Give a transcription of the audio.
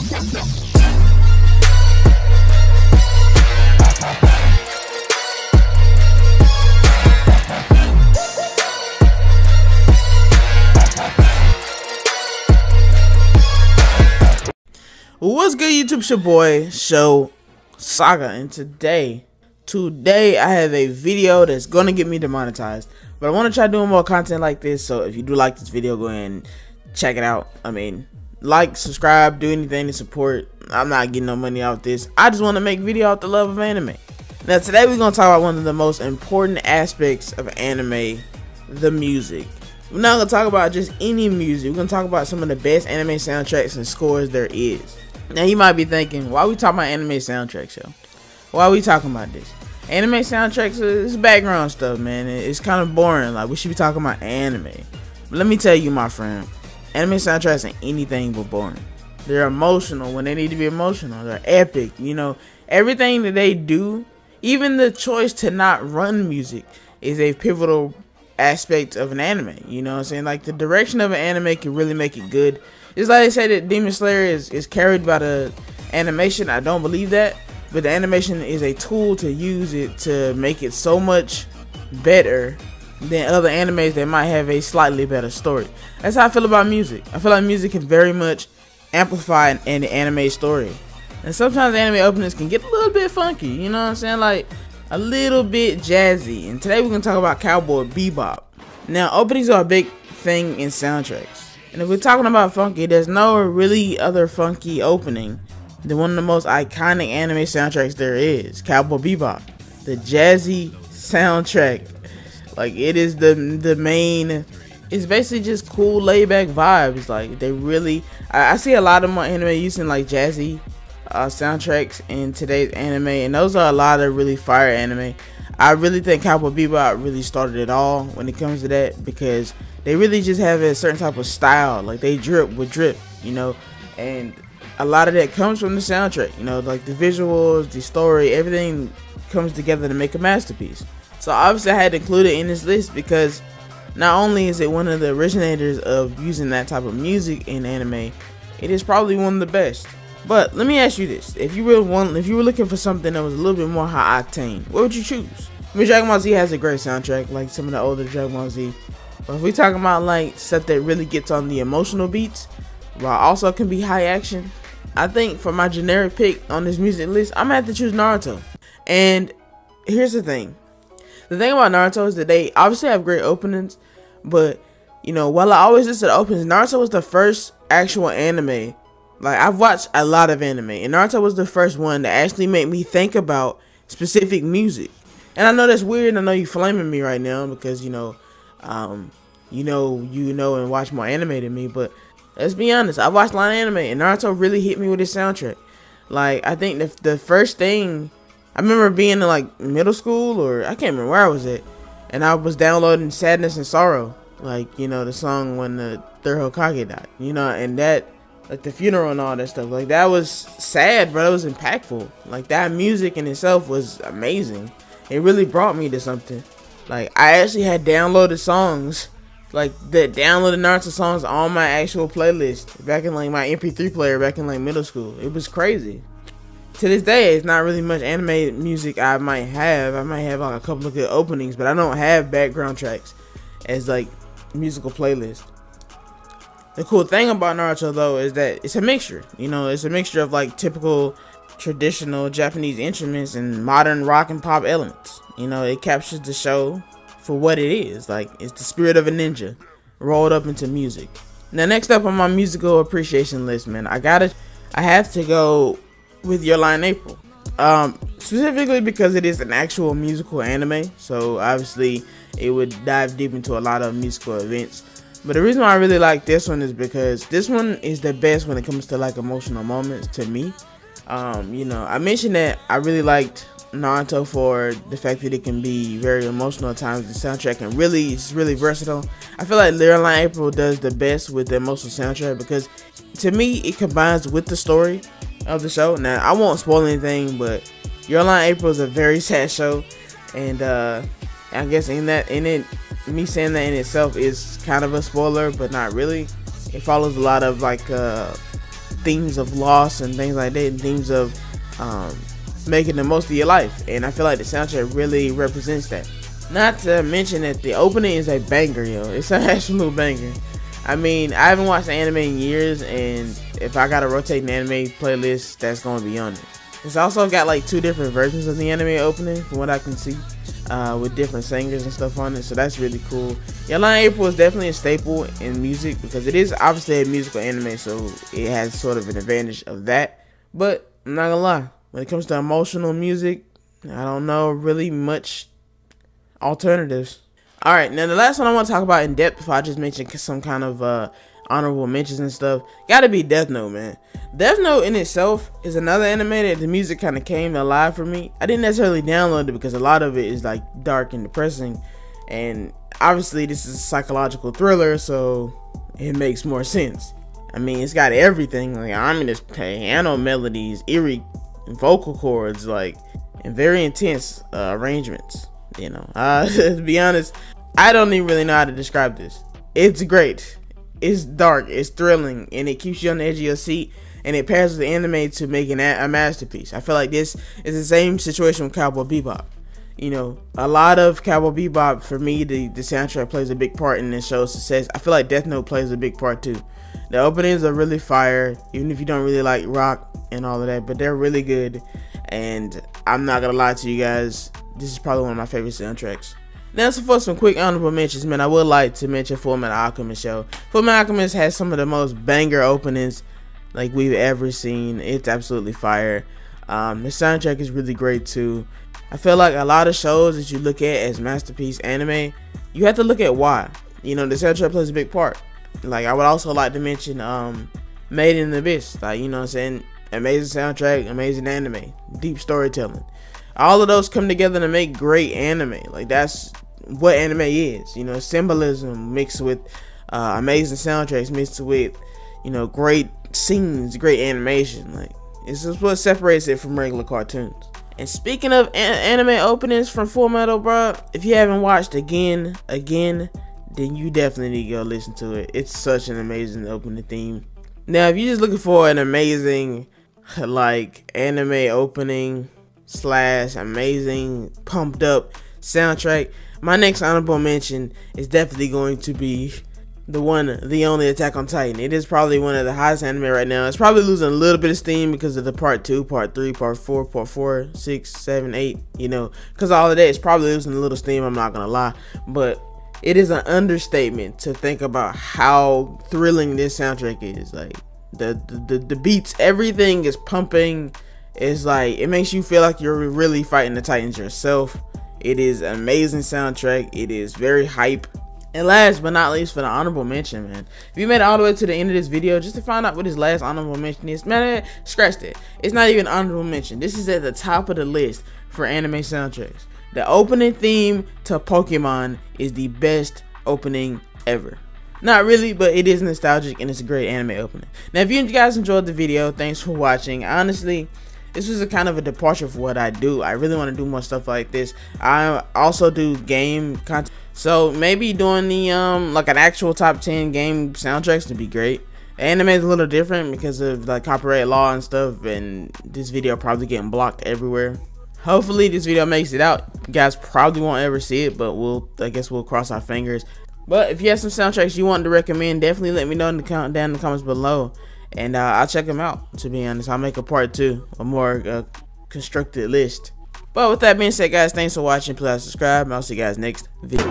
What's good, YouTube? It's your boy Show Saga, and today I have a video that's gonna get me demonetized, but I want to try doing more content like this. So if you do like this video, go ahead and check it out. I mean, like, subscribe, do anything to support. I'm not getting no money out of this. I just want to make video out the love of anime. Now today we're gonna talk about one of the most important aspects of anime, the music. We're not gonna talk about just any music. We're gonna talk about some of the best anime soundtracks and scores there is. Now you might be thinking, why are we talking about anime soundtracks, yo? Why are we talking about this? Anime soundtracks is background stuff, man. It's kind of boring. Like, we should be talking about anime. But let me tell you, my friend, anime soundtracks ain't anything but boring. They're emotional when they need to be emotional. They're epic. You know, everything that they do, even the choice to not run music, is a pivotal aspect of an anime. You know what I'm saying? Like, the direction of an anime can really make it good. It's like they say that Demon Slayer is carried by the animation. I don't believe that, but the animation is a tool to use it to make it so much better than other animes that might have a slightly better story. That's how I feel about music. I feel like music can very much amplify an anime story, and sometimes anime openings can get a little bit funky. You know what I'm saying? Like a little bit jazzy. And today we're gonna talk about Cowboy Bebop. Now, openings are a big thing in soundtracks. And if we're talking about funky, there's no really other funky opening than one of the most iconic anime soundtracks there is, Cowboy Bebop. The jazzy soundtrack, like, it is the main. It's basically just cool, laid back vibes. Like, they really, I see a lot of more anime using like jazzy soundtracks in today's anime, and those are a lot of really fire anime. I really think Cowboy Bebop really started it all when it comes to that, because they really just have a certain type of style. Like, they drip with drip, you know, and a lot of that comes from the soundtrack. You know, like the visuals, the story, everything comes together to make a masterpiece. So obviously I had to include it in this list because not only is it one of the originators of using that type of music in anime, it is probably one of the best. But let me ask you this: if you were looking for something that was a little bit more high octane, what would you choose? I mean, Dragon Ball Z has a great soundtrack, like some of the older Dragon Ball Z. But if we talking about like stuff that really gets on the emotional beats, while also can be high action, I think for my generic pick on this music list, I'm gonna have to choose Naruto. And here's the thing: the thing about Naruto is that they obviously have great openings, but you know, while I always listen to openings, Naruto was the first actual anime. Like, I've watched a lot of anime, and Naruto was the first one that actually made me think about specific music. And I know that's weird. I know you flaming me right now because you know and watch more anime than me. But let's be honest, I watched a lot of anime, and Naruto really hit me with his soundtrack. Like, I think the first thing I remember being in like middle school, or I can't remember where I was at, and I was downloading Sadness and Sorrow, like, you know, the song when the third Hokage died, you know, and that, like, the funeral and all that stuff, like, that was sad, but it was impactful. Like, that music in itself was amazing. It really brought me to something. Like, I actually had downloaded songs, like, that downloaded Naruto songs on my actual playlist back in like my MP3 player back in like middle school. It was crazy. To this day, it's not really much anime music I might have. I might have like a couple of good openings, but I don't have background tracks as like musical playlist. The cool thing about Naruto though is that it's a mixture. You know, it's a mixture of like typical traditional Japanese instruments and modern rock and pop elements. You know, it captures the show for what it is. Like, it's the spirit of a ninja rolled up into music. Now, next up on my musical appreciation list, man, I have to go with Your Lie in April. Specifically because it is an actual musical anime, so obviously it would dive deep into a lot of musical events. But the reason why I really like this one is because this one is the best when it comes to like emotional moments to me. You know, I mentioned that I really liked Naruto for the fact that it can be very emotional at times. The soundtrack and it's really versatile. I feel like Your Lie in April does the best with the emotional soundtrack because to me it combines with the story of the show. Now, I won't spoil anything, but Your Lie in April is a very sad show, and I guess me saying that in itself is kind of a spoiler, but not really. It follows a lot of like themes of loss and things like that, and themes of making the most of your life. And I feel like the soundtrack really represents that. Not to mention that the opening is a banger, yo. It's an absolute banger. I mean, I haven't watched anime in years, and if I gotta rotate an anime playlist, that's gonna be on it. It's also got like 2 different versions of the anime opening, from what I can see, with different singers and stuff on it, so that's really cool. Your Line April is definitely a staple in music, because it is obviously a musical anime, so it has sort of an advantage of that. But I'm not gonna lie, when it comes to emotional music, I don't know really much alternatives. Alright, now the last one I want to talk about in depth, before I just mention some kind of honorable mentions and stuff, gotta be Death Note, man. Death Note in itself is another anime that the music kind of came alive for me. I didn't necessarily download it because a lot of it is like dark and depressing, and obviously this is a psychological thriller, so it makes more sense. I mean, it's got everything, like ominous piano melodies, eerie vocal cords, like, and very intense arrangements. You know, to be honest, I don't even really know how to describe this. It's great. It's dark, it's thrilling, and it keeps you on the edge of your seat, and it pairs with the anime to make a masterpiece. I feel like this is the same situation with Cowboy Bebop. You know, a lot of Cowboy Bebop, for me, the soundtrack plays a big part in the show's success. I feel like Death Note plays a big part too. The openings are really fire, even if you don't really like rock and all of that, but they're really good, and I'm not gonna lie to you guys, this is probably one of my favorite soundtracks. Now, so for some quick honorable mentions, man, I would like to mention Fullmetal Alchemist show. Fullmetal Alchemist has some of the most banger openings like we've ever seen. It's absolutely fire. The soundtrack is really great too. I feel like a lot of shows that you look at as masterpiece anime, you have to look at why. You know, the soundtrack plays a big part. Like, I would also like to mention Made in the Abyss. Like, you know what I'm saying? Amazing soundtrack, amazing anime, deep storytelling. All of those come together to make great anime. Like, that's what anime is. You know, symbolism mixed with amazing soundtracks, mixed with, you know, great scenes, great animation. Like, it's just what separates it from regular cartoons. And speaking of anime openings from Fullmetal, bro, if you haven't watched again, then you definitely need to go listen to it. It's such an amazing opening theme. Now, if you're just looking for an amazing, like, anime opening / amazing pumped up soundtrack, my next honorable mention is definitely going to be the only Attack on Titan. It is probably one of the hottest anime right now. It's probably losing a little bit of steam because of the part 2, part 3, part 4, part 4, 6, 7, 8, you know, because all of that is probably losing a little steam, I'm not gonna lie. But it is an understatement to think about how thrilling this soundtrack is. Like, the beats, everything is pumping. It's like, it makes you feel like you're really fighting the Titans yourself. It is an amazing soundtrack. It is very hype. And last but not least, for the honorable mention, man, if you made it all the way to the end of this video just to find out what his last honorable mention is, man, scratch that. It's not even an honorable mention. This is at the top of the list for anime soundtracks. The opening theme to Pokemon is the best opening ever. Not really, but it is nostalgic and it's a great anime opening. Now, if you guys enjoyed the video, thanks for watching. Honestly, this was a kind of a departure for what I do. I really want to do more stuff like this. I also do game content, so maybe doing the like an actual top 10 game soundtracks would be great. Anime is a little different because of like copyright law and stuff, and this video probably getting blocked everywhere. Hopefully this video makes it out. You guys probably won't ever see it, but I guess we'll cross our fingers. But if you have some soundtracks you want to recommend, definitely let me know down in the comments below, and I'll check them out. To be honest, I'll make a part 2, a more constructed list. But with that being said, guys, thanks for watching. Please subscribe, and I'll see you guys next video.